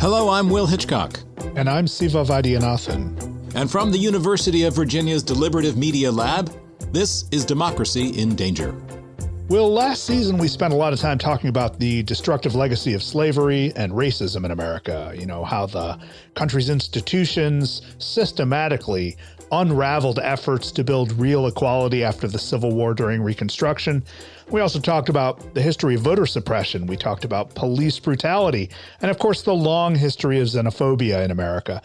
Hello, I'm Will Hitchcock. And I'm Siva And from the University of Virginia's Deliberative Media Lab, this is Democracy in Danger. Will, last season we spent a lot of time talking about the destructive legacy of slavery and racism in America. You know, how the country's institutions systematically unraveled efforts to build real equality after the Civil War during Reconstruction. We also talked about the history of voter suppression. We talked about police brutality, and of course, the long history of xenophobia in America.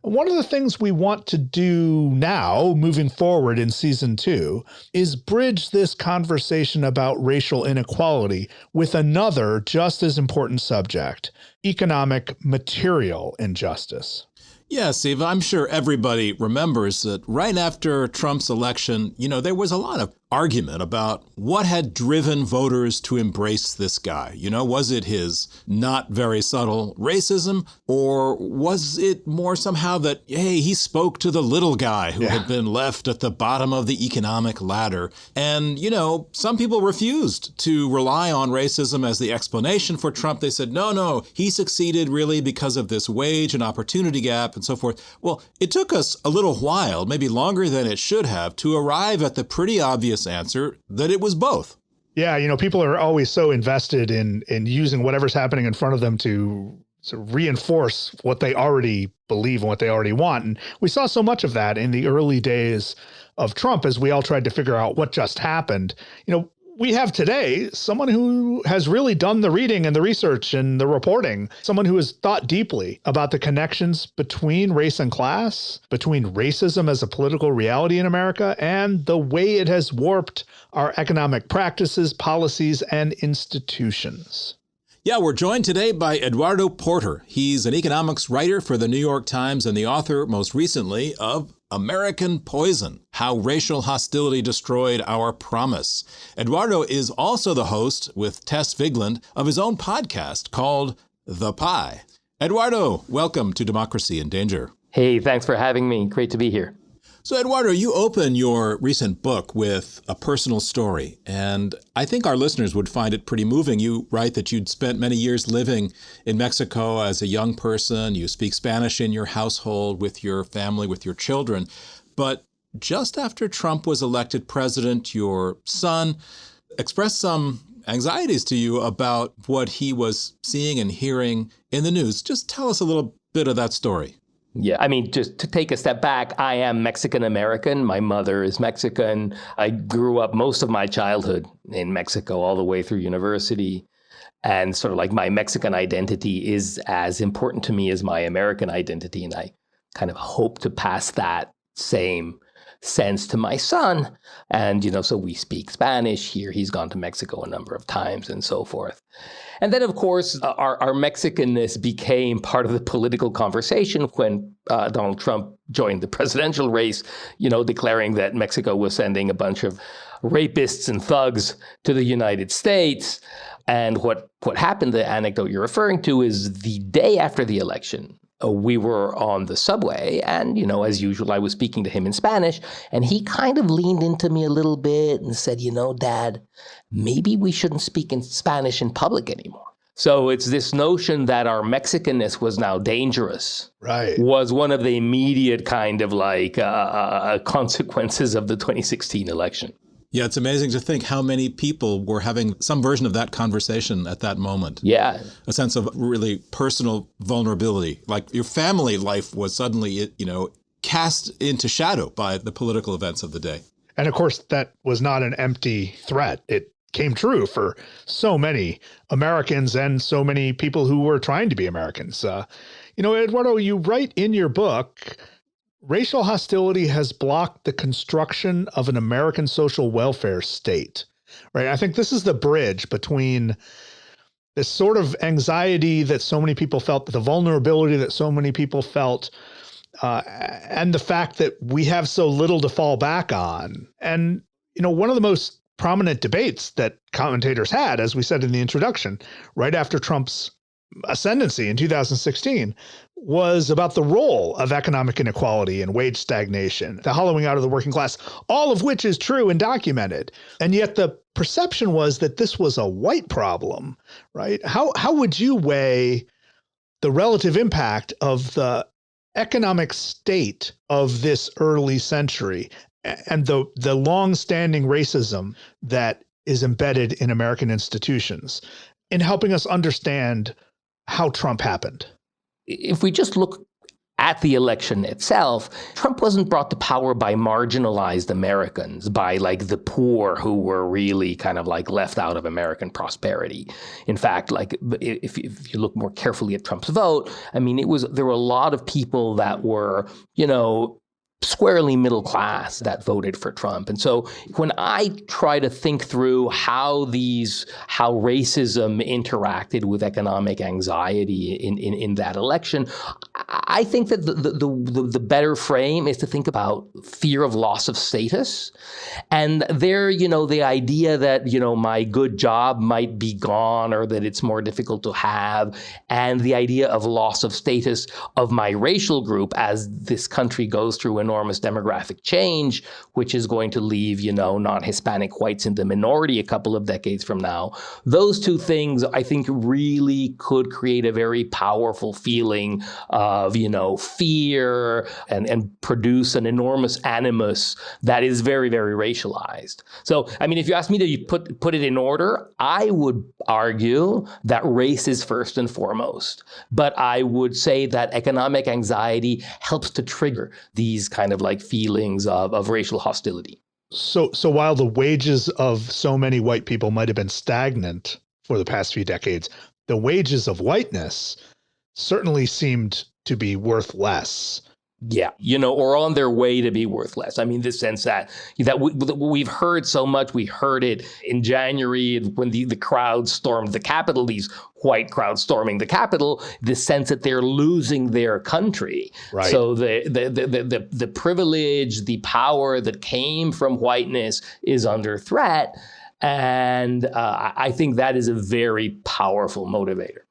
One of the things we want to do now, moving forward in season 2, is bridge this conversation about racial inequality with another just as important subject: economic material injustice. Yeah, Siva, I'm sure everybody remembers that right after Trump's election, there was a lot of argument about what had driven voters to embrace this guy. Was it his not very subtle racism, or was it more somehow that, hey, he spoke to the little guy who had been left at the bottom of the economic ladder? And, some people refused to rely on racism as the explanation for Trump. They said, no, he succeeded really because of this wage and opportunity gap and so forth. Well, it took us a little while, maybe longer than it should have, to arrive at the pretty obvious answer that it was both. Yeah, people are always so invested in using whatever's happening in front of them to sort of reinforce what they already believe and what they already want. And we saw so much of that in the early days of Trump as we all tried to figure out what just happened. We have today someone who has really done the reading and the research and the reporting, someone who has thought deeply about the connections between race and class, between racism as a political reality in America, and the way it has warped our economic practices, policies, and institutions. Yeah, we're joined today by Eduardo Porter. He's an economics writer for the New York Times and the author, most recently, of American Poison: How Racial Hostility Destroyed Our Promise. Eduardo is also the host, with Tess Vigland, of his own podcast called The Pie. Eduardo, welcome to Democracy in Danger. Hey, thanks for having me. Great to be here. So, Eduardo, you open your recent book with a personal story, and I think our listeners would find it pretty moving. You write that you'd spent many years living in Mexico as a young person. You speak Spanish in your household, with your family, with your children. But just after Trump was elected president, your son expressed some anxieties to you about what he was seeing and hearing in the news. Just tell us a little bit of that story. Yeah, just to take a step back, I am Mexican-American. My mother is Mexican. I grew up most of my childhood in Mexico all the way through university. And sort of like my Mexican identity is as important to me as my American identity. And I kind of hope to pass that same sense to my son. And, so we speak Spanish here. He's gone to Mexico a number of times and so forth. And then, of course, our Mexicanness became part of the political conversation when Donald Trump joined the presidential race, declaring that Mexico was sending a bunch of rapists and thugs to the United States. And what happened, the anecdote you're referring to, is the day after the election, we were on the subway and, as usual, I was speaking to him in Spanish, and he kind of leaned into me a little bit and said, Dad, maybe we shouldn't speak in Spanish in public anymore. So it's this notion that our Mexicanness was now dangerous, right? Was one of the immediate kind of consequences of the 2016 election. Yeah, it's amazing to think how many people were having some version of that conversation at that moment. Yeah. A sense of really personal vulnerability. Like your family life was suddenly, cast into shadow by the political events of the day. And of course, that was not an empty threat. It came true for so many Americans and so many people who were trying to be Americans. Eduardo, you write in your book, racial hostility has blocked the construction of an American social welfare state, right? I think this is the bridge between this sort of anxiety that so many people felt, the vulnerability that so many people felt, and the fact that we have so little to fall back on. And, one of the most prominent debates that commentators had, as we said in the introduction, right after Trump's ascendancy in 2016, was about the role of economic inequality and wage stagnation, the hollowing out of the working class, all of which is true and documented. And yet the perception was that this was a white problem, right? How would you weigh the relative impact of the economic state of this early century and the long-standing racism that is embedded in American institutions in helping us understand how Trump happened. If we just look at the election itself, Trump wasn't brought to power by marginalized Americans, by like the poor who were really kind of like left out of American prosperity. In fact, like if you look more carefully at Trump's vote, I mean, there were a lot of people that were, squarely middle class that voted for Trump. And so when I try to think through how racism interacted with economic anxiety in that election, I think that the better frame is to think about fear of loss of status. And there, the idea that, my good job might be gone or that it's more difficult to have, and the idea of loss of status of my racial group as this country goes through enormous demographic change, which is going to leave, non-Hispanic whites in the minority a couple of decades from now. Those two things, I think, really could create a very powerful feeling of, fear and produce an enormous animus that is very, very racialized. So, I mean, if you ask me to put it in order, I would argue that race is first and foremost. But I would say that economic anxiety helps to trigger these kind of like feelings of racial hostility. So while the wages of so many white people might have been stagnant for the past few decades, the wages of whiteness certainly seemed to be worth less. Yeah, or on their way to be worth less. I mean, the sense that we've heard so much. We heard it in January when the crowd stormed the Capitol, these white crowds storming the Capitol, the sense that they're losing their country. Right. So the privilege, the power that came from whiteness is under threat. And I think that is a very powerful motivator.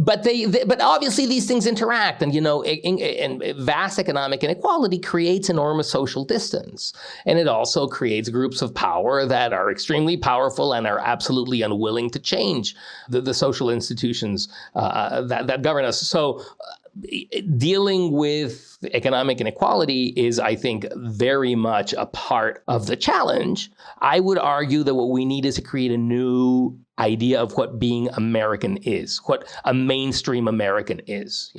But but obviously these things interact, and and vast economic inequality creates enormous social distance, and it also creates groups of power that are extremely powerful and are absolutely unwilling to change the social institutions that govern us. So dealing with economic inequality is, I think, very much a part of the challenge. I would argue that what we need is to create a new idea of what being American is, what a mainstream American is,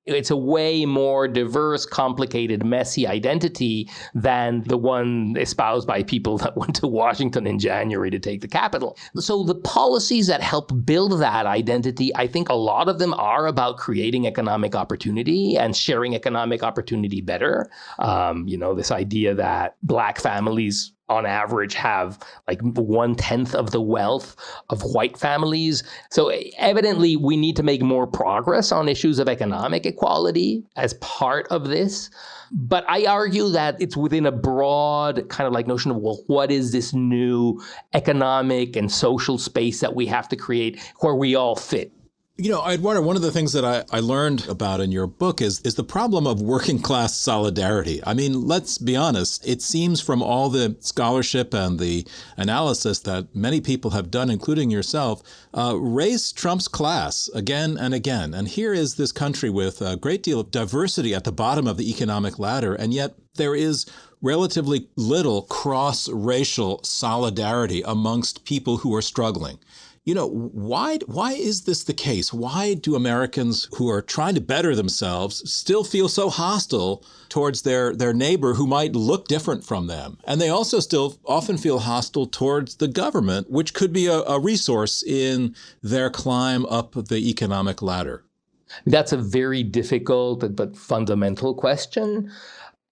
It's a way more diverse, complicated, messy identity than the one espoused by people that went to Washington in January to take the Capitol. So the policies that help build that identity, I think a lot of them are about creating economic opportunity and sharing economic opportunity better. This idea that Black families on average have like 1/10 of the wealth of white families. So evidently we need to make more progress on issues of economic equality as part of this. But I argue that it's within a broad kind of like notion of, well, what is this new economic and social space that we have to create where we all fit? Eduardo, one of the things that I learned about in your book is the problem of working class solidarity. I mean, let's be honest. It seems from all the scholarship and the analysis that many people have done, including yourself, race trumps class again and again. And here is this country with a great deal of diversity at the bottom of the economic ladder, and yet there is relatively little cross-racial solidarity amongst people who are struggling. Why is this the case? Why do Americans who are trying to better themselves still feel so hostile towards their neighbor who might look different from them? And they also still often feel hostile towards the government, which could be a resource in their climb up the economic ladder. That's a very difficult but fundamental question.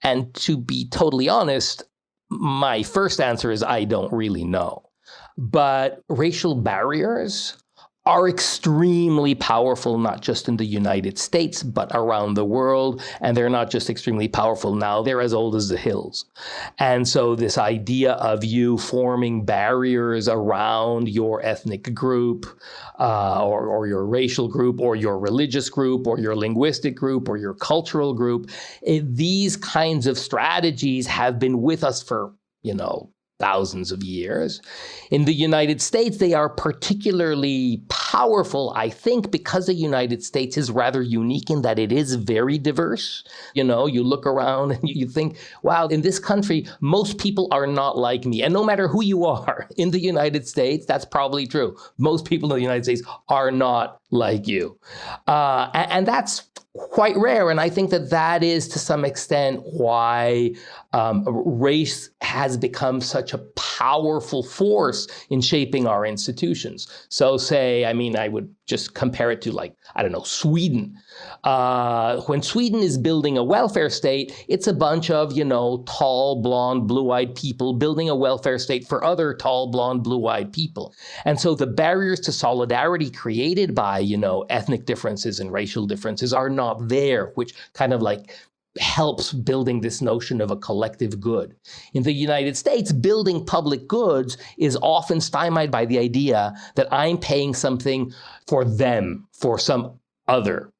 And to be totally honest, my first answer is I don't really know. But racial barriers are extremely powerful, not just in the United States, but around the world. And they're not just extremely powerful now, they're as old as the hills. And so this idea of you forming barriers around your ethnic group, or your racial group, or your religious group, or your linguistic group, or your cultural group, these kinds of strategies have been with us for, thousands of years. In the United States, they are particularly powerful, I think, because the United States is rather unique in that it is very diverse. You know, you look around and you think, wow, in this country, most people are not like me. And no matter who you are in the United States, that's probably true. Most people in the United States are not like you. And that's quite rare. And I think that that is to some extent why race has become such a powerful force in shaping our institutions. So say, I mean, I would just compare it to like, I don't know, Sweden. When Sweden is building a welfare state, it's a bunch of, you know, tall, blonde, blue-eyed people building a welfare state for other tall, blonde, blue-eyed people. And so the barriers to solidarity created by, you know, ethnic differences and racial differences are not there, which kind of like helps building this notion of a collective good. In the United States, building public goods is often stymied by the idea that I'm paying something for them, for some other.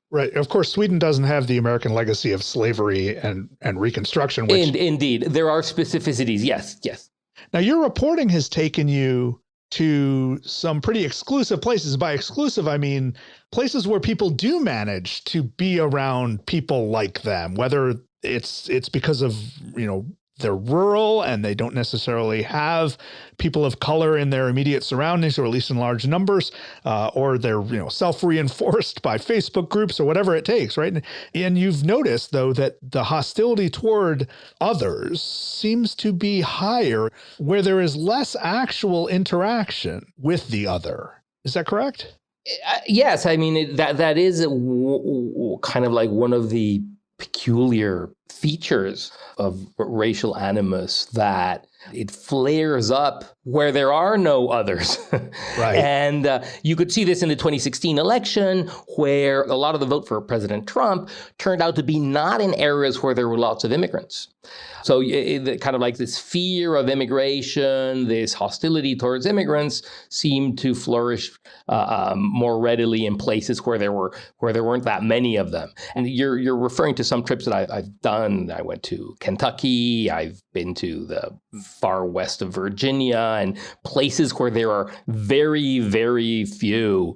Right. Of course, Sweden doesn't have the American legacy of slavery and Reconstruction. Which... Indeed, there are specificities. Yes, yes. Now, your reporting has taken you to some pretty exclusive places. By exclusive, I mean places where people do manage to be around people like them, whether it's because of, you know, they're rural and they don't necessarily have people of color in their immediate surroundings, or at least in large numbers, or they're, you know, self-reinforced by Facebook groups or whatever it takes, right? And you've noticed, though, that the hostility toward others seems to be higher where there is less actual interaction with the other. Is that correct? Yes. I mean, that is kind of like one of the peculiar features of racial animus, that it flares up where there are no others. Right. And you could see this in the 2016 election, where a lot of the vote for President Trump turned out to be not in areas where there were lots of immigrants. So kind of like this fear of immigration, this hostility towards immigrants seemed to flourish more readily in places where there weren't that many of them. And you're referring to some trips that I've done. I went to Kentucky. I've been to the far west of Virginia, and places where there are very, very few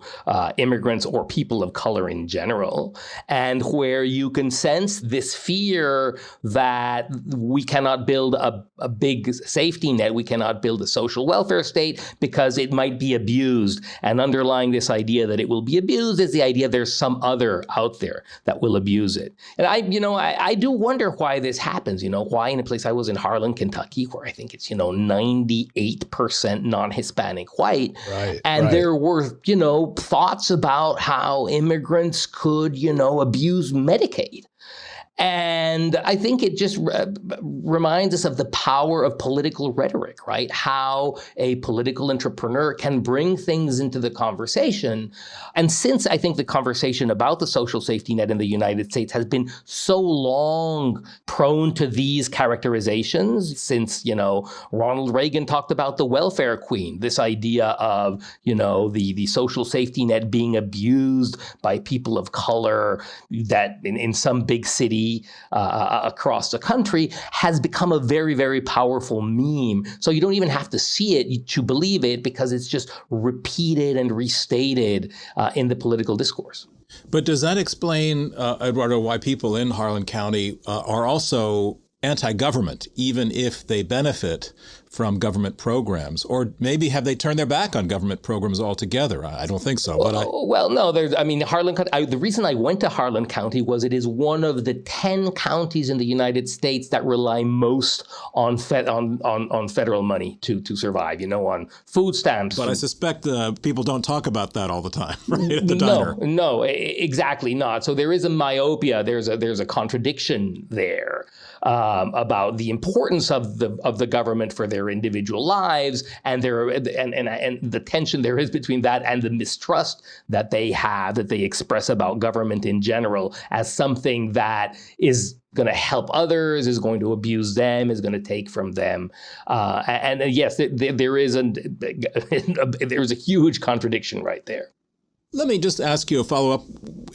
immigrants or people of color in general, and where you can sense this fear that we cannot build a big safety net, we cannot build a social welfare state because it might be abused. And underlying this idea that it will be abused is the idea there's some other out there that will abuse it. And I do wonder why this happens, why in a place I was in Harlan, Kentucky, where I think it's, 98% non-Hispanic white. Right, and there were, thoughts about how immigrants could, abuse Medicaid. And I think it just reminds us of the power of political rhetoric, right? How a political entrepreneur can bring things into the conversation. And since I think the conversation about the social safety net in the United States has been so long prone to these characterizations, since, Ronald Reagan talked about the welfare queen, this idea of, the social safety net being abused by people of color, that in some big city, across the country, has become a very, very powerful meme. So you don't even have to see it to believe it, because it's just repeated and restated in the political discourse. But does that explain, Eduardo, why people in Harlan County are also anti-government, even if they benefit from government programs? Or maybe have they turned their back on government programs altogether? I don't think so. But no, Harlan County, the reason I went to Harlan County was it is one of the 10 counties in the United States that rely most on federal money to survive, on food stamps. But I suspect people don't talk about that all the time, right? At the diner. No, exactly not. So there is a myopia. There's a contradiction there about the importance of the government for their individual lives, and the tension there is between that and the mistrust that they express about government in general as something that is going to help others, is going to abuse them, is going to take from them. And yes, there is a huge contradiction right there. Let me just ask you a follow-up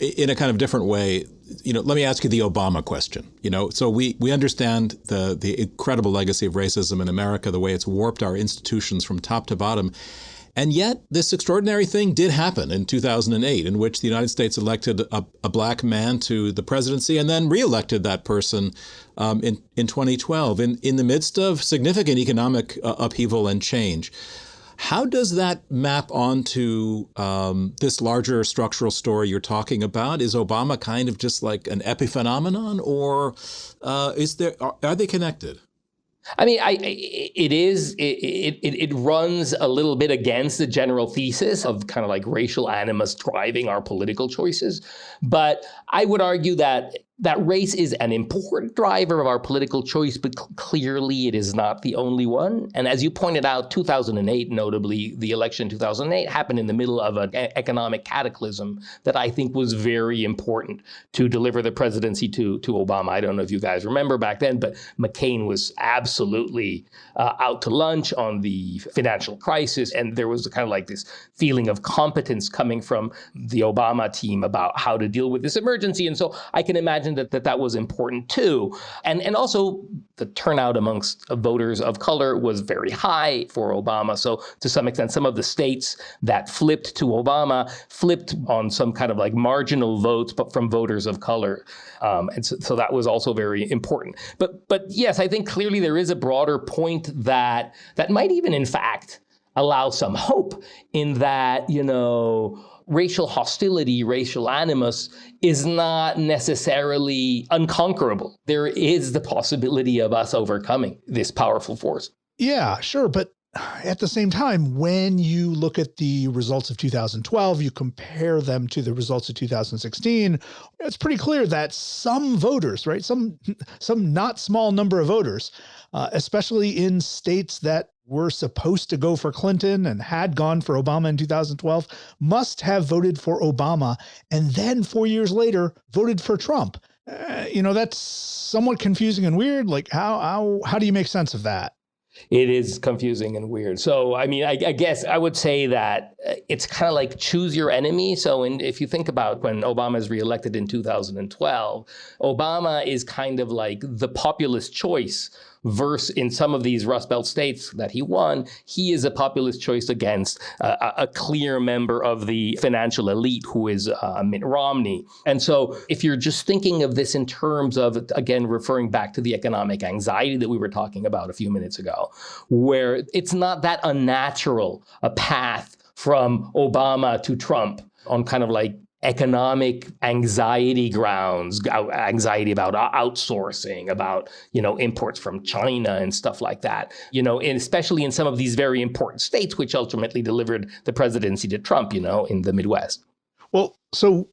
in a kind of different way. let me ask you the Obama question. So we understand the incredible legacy of racism in America, the way it's warped our institutions from top to bottom. And yet this extraordinary thing did happen in 2008, in which the United States elected a black man to the presidency and then reelected that person in 2012 in the midst of significant economic upheaval and change. How does that map onto this larger structural story you're talking about? Is Obama kind of just like an epiphenomenon, or are they connected? I mean, it runs a little bit against the general thesis of kind of like racial animus driving our political choices. But I would argue that race is an important driver of our political choice, but clearly it is not the only one. And as you pointed out, 2008, notably, the election in 2008 happened in the middle of an economic cataclysm that I think was very important to deliver the presidency to Obama. I don't know if you guys remember back then, but McCain was absolutely out to lunch on the financial crisis. And there was kind of like this feeling of competence coming from the Obama team about how to deal with this emergency. And so I can imagine that was important too. And also the turnout amongst voters of color was very high for Obama. So to some extent, some of the states that flipped to Obama flipped on some kind of like marginal votes, but from voters of color. And so that was also very important. But yes, I think clearly there is a broader point that might even, in fact, allow some hope in that, racial hostility, racial animus is not necessarily unconquerable. There is the possibility of us overcoming this powerful force. Yeah, sure. But at the same time, when you look at the results of 2012, you compare them to the results of 2016, it's pretty clear that some voters, right, some not small number of voters, especially in states that were supposed to go for Clinton and had gone for Obama in 2012, must have voted for Obama and then 4 years later voted for Trump. That's somewhat confusing and weird. Like how do you make sense of that? It is confusing and weird. So, I mean, I guess I would say that it's kind of like choose your enemy. So if you think about when Obama is reelected in 2012, Obama is kind of like the populist choice versus in some of these Rust Belt states that he won, he is a populist choice against a clear member of the financial elite who is Mitt Romney. And so if you're just thinking of this in terms of, again, referring back to the economic anxiety that we were talking about a few minutes ago, where it's not that unnatural a path from Obama to Trump on kind of like economic anxiety grounds, anxiety about outsourcing, about, imports from China and stuff like that, and especially in some of these very important states, which ultimately delivered the presidency to Trump, in the Midwest. Well, so,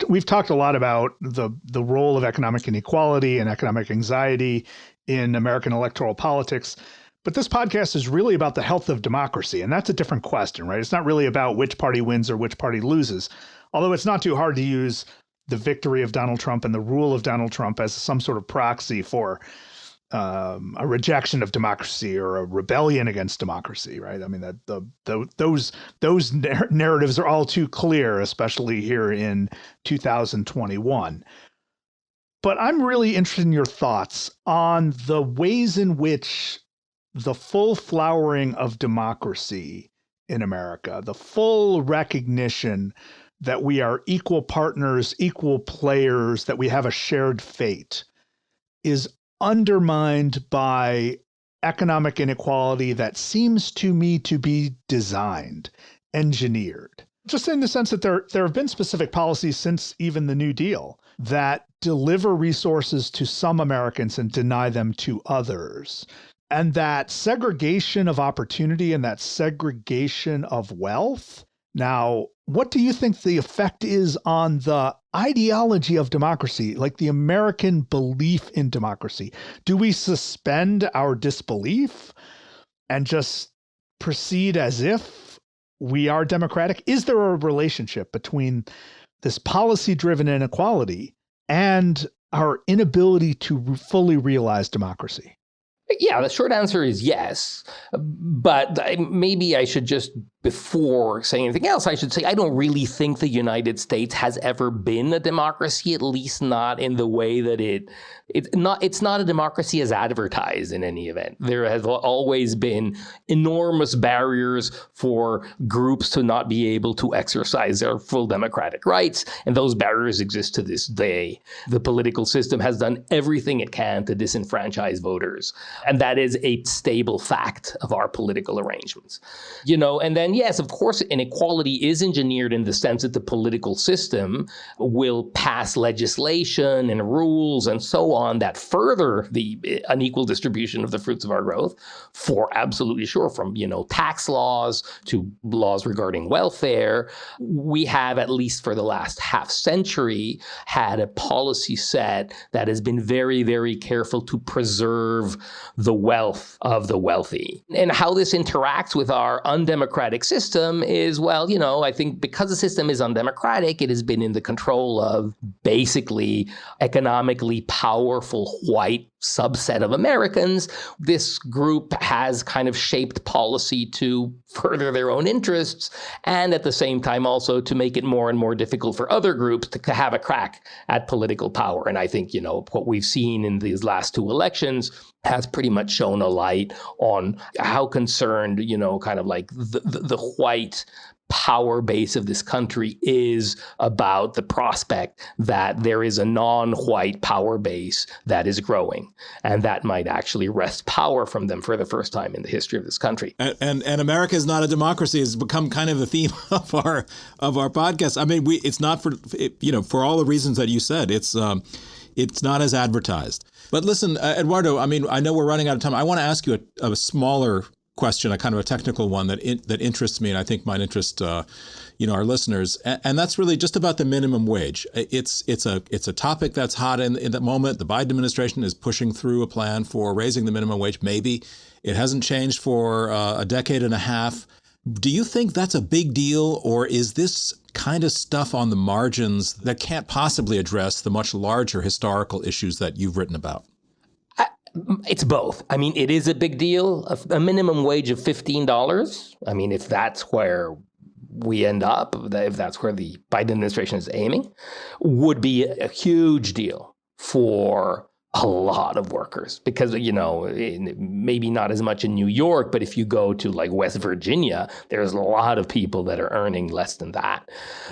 we've talked a lot about the role of economic inequality and economic anxiety in American electoral politics. But this podcast is really about the health of democracy. And that's a different question, right? It's not really about which party wins or which party loses. Although it's not too hard to use the victory of Donald Trump and the rule of Donald Trump as some sort of proxy for a rejection of democracy or a rebellion against democracy, right? I mean, those narratives are all too clear, especially here in 2021. But I'm really interested in your thoughts on the ways in which the full flowering of democracy in America, the full recognition that we are equal partners, equal players, that we have a shared fate, is undermined by economic inequality that seems to me to be designed, engineered. Just in the sense that there have been specific policies since even the New Deal that deliver resources to some Americans and deny them to others. And that segregation of opportunity and that segregation of wealth. Now, what do you think the effect is on the ideology of democracy, like the American belief in democracy? Do we suspend our disbelief and just proceed as if we are democratic? Is there a relationship between this policy-driven inequality and our inability to fully realize democracy? Yeah, the short answer is yes. But maybe I should just before saying anything else, I should say I don't really think the United States has ever been a democracy, at least not in the way that it's not a democracy as advertised in any event. There has always been enormous barriers for groups to not be able to exercise their full democratic rights, and those barriers exist to this day. The political system has done everything it can to disenfranchise voters, and that is a stable fact of our political arrangements. And then yes, of course, inequality is engineered in the sense that the political system will pass legislation and rules and so on that further the unequal distribution of the fruits of our growth, for absolutely sure, from, tax laws to laws regarding welfare. We have, at least for the last half century, had a policy set that has been very, very careful to preserve the wealth of the wealthy. And how this interacts with our undemocratic system is, I think because the system is undemocratic, it has been in the control of basically economically powerful white subset of Americans. This group has kind of shaped policy to further their own interests, and at the same time also to make it more and more difficult for other groups to have a crack at political power. And I think, what we've seen in these last two elections has pretty much shown a light on how concerned, kind of like the white power base of this country is about the prospect that there is a non-white power base that is growing, and that might actually wrest power from them for the first time in the history of this country. And America is not a democracy has become kind of the theme of our podcast. I mean, it's not for all the reasons that you said. It's not as advertised. But listen, Eduardo, I mean, I know we're running out of time. I want to ask you a smaller question, a kind of a technical one that interests me, and I think might interest our listeners, and that's really just about the minimum wage. It's a topic that's hot in the moment. The Biden administration is pushing through a plan for raising the minimum wage. Maybe it hasn't changed for a decade and a half. Do you think that's a big deal, or is this kind of stuff on the margins that can't possibly address the much larger historical issues that you've written about? It's both. I mean, it is a big deal. A minimum wage of $15. I mean, if that's where we end up, if that's where the Biden administration is aiming, would be a huge deal for a lot of workers, because, maybe not as much in New York, but if you go to like West Virginia, there's a lot of people that are earning less than that.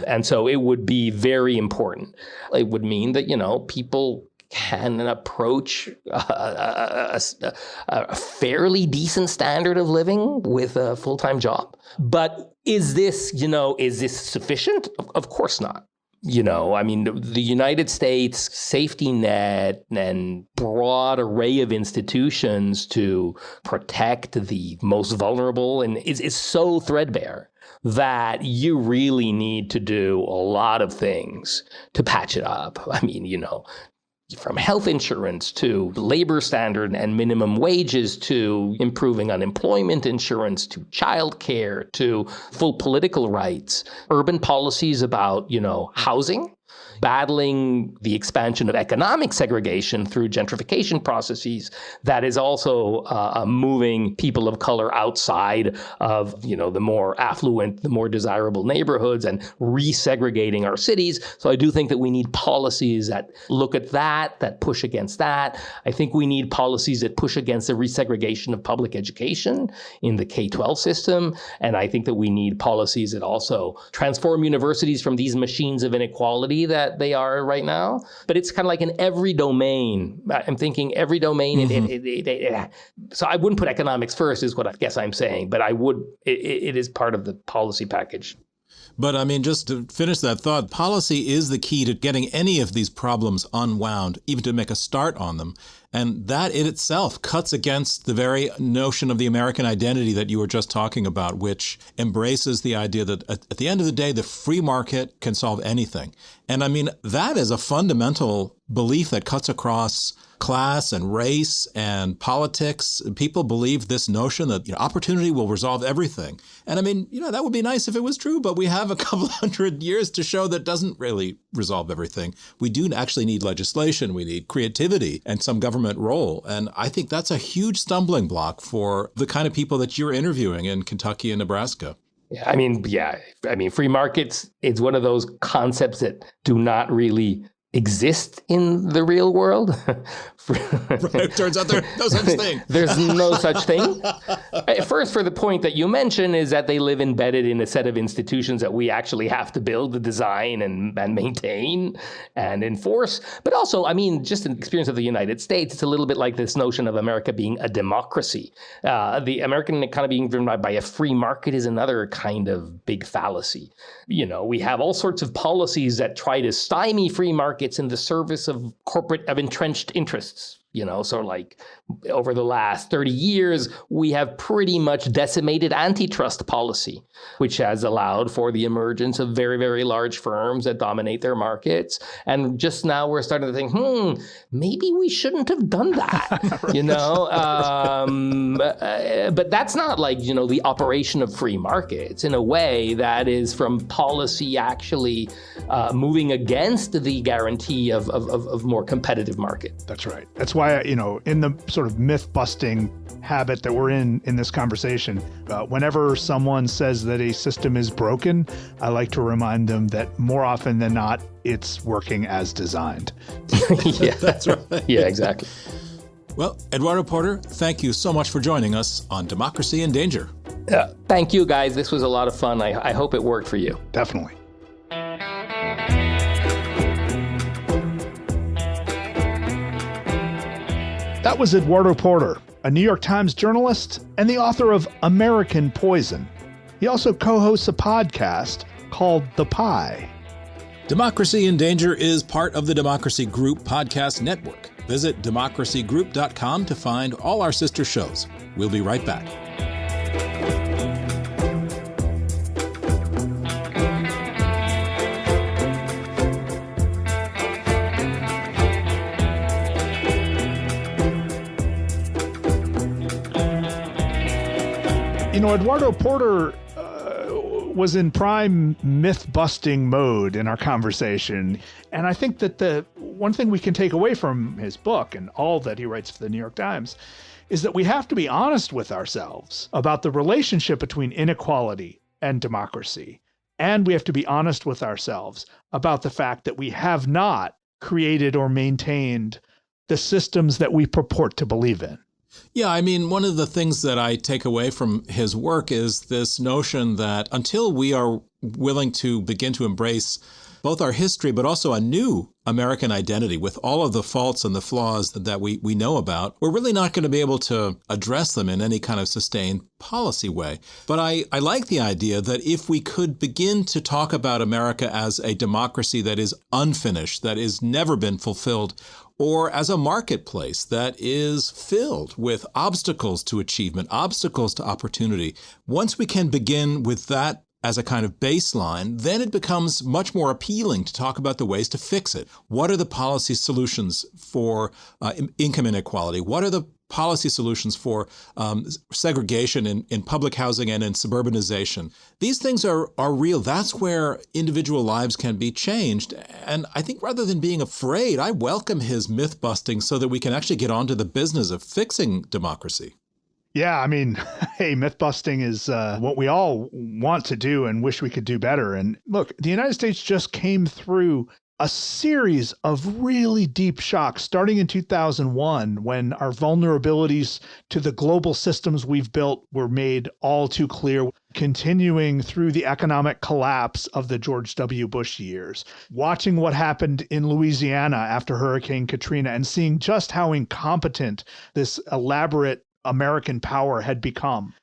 And so it would be very important. It would mean that, people can approach a fairly decent standard of living with a full-time job. But is this sufficient? Of course not. I mean, the United States safety net and broad array of institutions to protect the most vulnerable and is so threadbare that you really need to do a lot of things to patch it up. I mean, from health insurance to labor standard and minimum wages to improving unemployment insurance to childcare to full political rights, urban policies about, housing, battling the expansion of economic segregation through gentrification processes that is also moving people of color outside of, the more affluent, the more desirable neighborhoods and resegregating our cities. So I do think that we need policies that look at that push against that. I think we need policies that push against the resegregation of public education in the K-12 system. And I think that we need policies that also transform universities from these machines of inequality that they are right now. But it's kind of like in every domain. I'm thinking every domain. Mm-hmm. So I wouldn't put economics first, is what I guess I'm saying. But I would. It is part of the policy package. But I mean, just to finish that thought, policy is the key to getting any of these problems unwound, even to make a start on them. And that in itself cuts against the very notion of the American identity that you were just talking about, which embraces the idea that at the end of the day, the free market can solve anything. And I mean, that is a fundamental belief that cuts across class and race and politics. People believe this notion that opportunity will resolve everything. And I mean, that would be nice if it was true, but we have a couple hundred years to show that doesn't really resolve everything. We do actually need legislation. We need creativity and some government role. And I think that's a huge stumbling block for the kind of people that you're interviewing in Kentucky and Nebraska. Free markets, it's one of those concepts that do not really exist in the real world. Right. Turns out there's no such thing. There's no such thing. First, for the point that you mentioned, is that they live embedded in a set of institutions that we actually have to build, design, and maintain and enforce. But also, just an experience of the United States, it's a little bit like this notion of America being a democracy. The American economy being driven by a free market is another kind of big fallacy. We have all sorts of policies that try to stymie free markets in the service of entrenched interests. So like over the last 30 years, we have pretty much decimated antitrust policy, which has allowed for the emergence of very, very large firms that dominate their markets. And just now we're starting to think, maybe we shouldn't have done that, but that's not like, the operation of free markets. In a way, that is from policy actually moving against the guarantee of more competitive market. That's right. That's why, in the sort of myth-busting habit that we're in this conversation, whenever someone says that a system is broken, I like to remind them that more often than not, it's working as designed. Yeah, that's right. Yeah, exactly. Well, Eduardo Porter, thank you so much for joining us on Democracy in Danger. Thank you, guys. This was a lot of fun. I hope it worked for you. Definitely. That was Eduardo Porter, a New York Times journalist and the author of American Poison. He also co-hosts a podcast called The Pie. Democracy in Danger is part of the Democracy Group podcast network. Visit democracygroup.com to find all our sister shows. We'll be right back. Eduardo Porter was in prime myth-busting mode in our conversation. And I think that the one thing we can take away from his book and all that he writes for the New York Times is that we have to be honest with ourselves about the relationship between inequality and democracy. And we have to be honest with ourselves about the fact that we have not created or maintained the systems that we purport to believe in. Yeah, one of the things that I take away from his work is this notion that until we are willing to begin to embrace both our history, but also a new American identity with all of the faults and the flaws that we know about, we're really not going to be able to address them in any kind of sustained policy way. But I like the idea that if we could begin to talk about America as a democracy that is unfinished, that has never been fulfilled, or as a marketplace that is filled with obstacles to achievement, obstacles to opportunity, once we can begin with that as a kind of baseline, then it becomes much more appealing to talk about the ways to fix it. What are the policy solutions for income inequality? What are the policy solutions for segregation in public housing and in suburbanization? These things are real. That's where individual lives can be changed. And I think rather than being afraid, I welcome his myth busting so that we can actually get on to the business of fixing democracy. Yeah, hey, myth busting is what we all want to do and wish we could do better. And look, the United States just came through a series of really deep shocks, starting in 2001, when our vulnerabilities to the global systems we've built were made all too clear, continuing through the economic collapse of the George W. Bush years, watching what happened in Louisiana after Hurricane Katrina, and seeing just how incompetent this elaborate American power had become.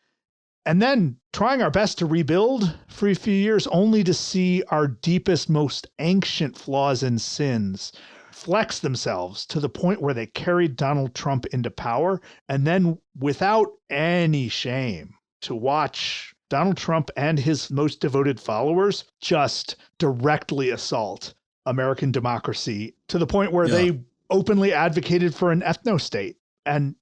And then trying our best to rebuild for a few years, only to see our deepest, most ancient flaws and sins flex themselves to the point where they carried Donald Trump into power, and then without any shame to watch Donald Trump and his most devoted followers just directly assault American democracy to the point where they openly advocated for an ethno-state. And,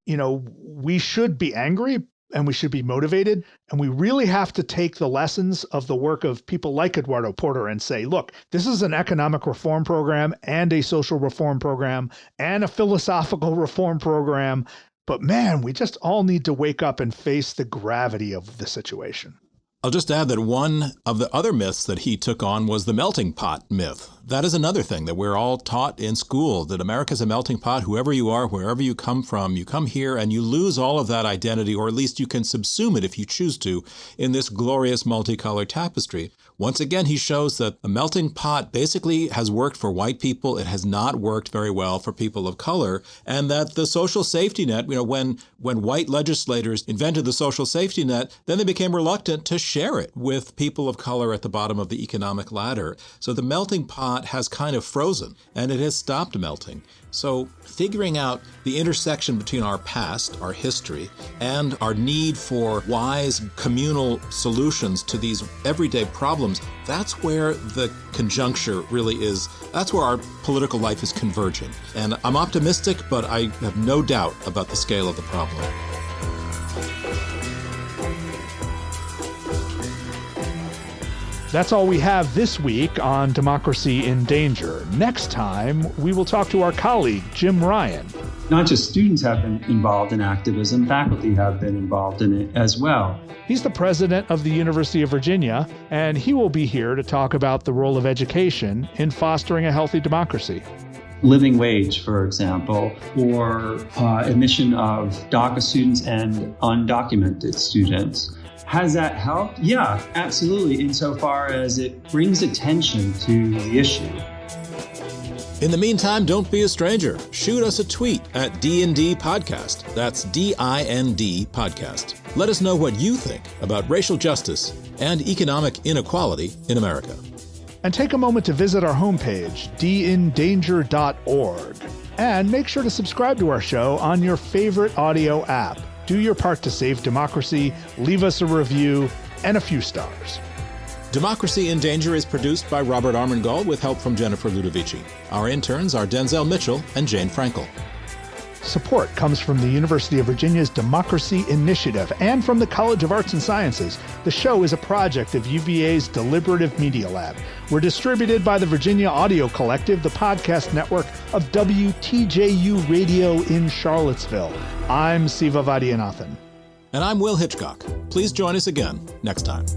we should be angry and we should be motivated. And we really have to take the lessons of the work of people like Eduardo Porter and say, look, this is an economic reform program and a social reform program and a philosophical reform program. But man, we just all need to wake up and face the gravity of the situation. I'll just add that one of the other myths that he took on was the melting pot myth. That is another thing that we're all taught in school, that America's a melting pot. Whoever you are, wherever you come from, you come here and you lose all of that identity, or at least you can subsume it if you choose to, in this glorious multicolored tapestry. Once again, he shows that the melting pot basically has worked for white people. It has not worked very well for people of color, and that the social safety net, when white legislators invented the social safety net, then they became reluctant to share it with people of color at the bottom of the economic ladder. So the melting pot has kind of frozen, and it has stopped melting. So figuring out the intersection between our past, our history, and our need for wise communal solutions to these everyday problems, that's where the conjuncture really is. That's where our political life is converging. And I'm optimistic, but I have no doubt about the scale of the problem. That's all we have this week on Democracy in Danger. Next time, we will talk to our colleague, Jim Ryan. Not just students have been involved in activism, faculty have been involved in it as well. He's the president of the University of Virginia, and he will be here to talk about the role of education in fostering a healthy democracy. Living wage, for example, or admission of DACA students and undocumented students. Has that helped? Yeah, absolutely, insofar as it brings attention to the issue. In the meantime, don't be a stranger. Shoot us a tweet at D&D Podcast. That's DIND Podcast. Let us know what you think about racial justice and economic inequality in America. And take a moment to visit our homepage, dindanger.org. And make sure to subscribe to our show on your favorite audio app. Do your part to save democracy, leave us a review, and a few stars. Democracy in Danger is produced by Robert Armengol with help from Jennifer Ludovici. Our interns are Denzel Mitchell and Jane Frankel. Support comes from the University of Virginia's Democracy Initiative and from the College of Arts and Sciences. The show is a project of UVA's Deliberative Media Lab. We're distributed by the Virginia Audio Collective, the podcast network of WTJU Radio in Charlottesville. I'm Siva Vaidyanathan. And I'm Will Hitchcock. Please join us again next time.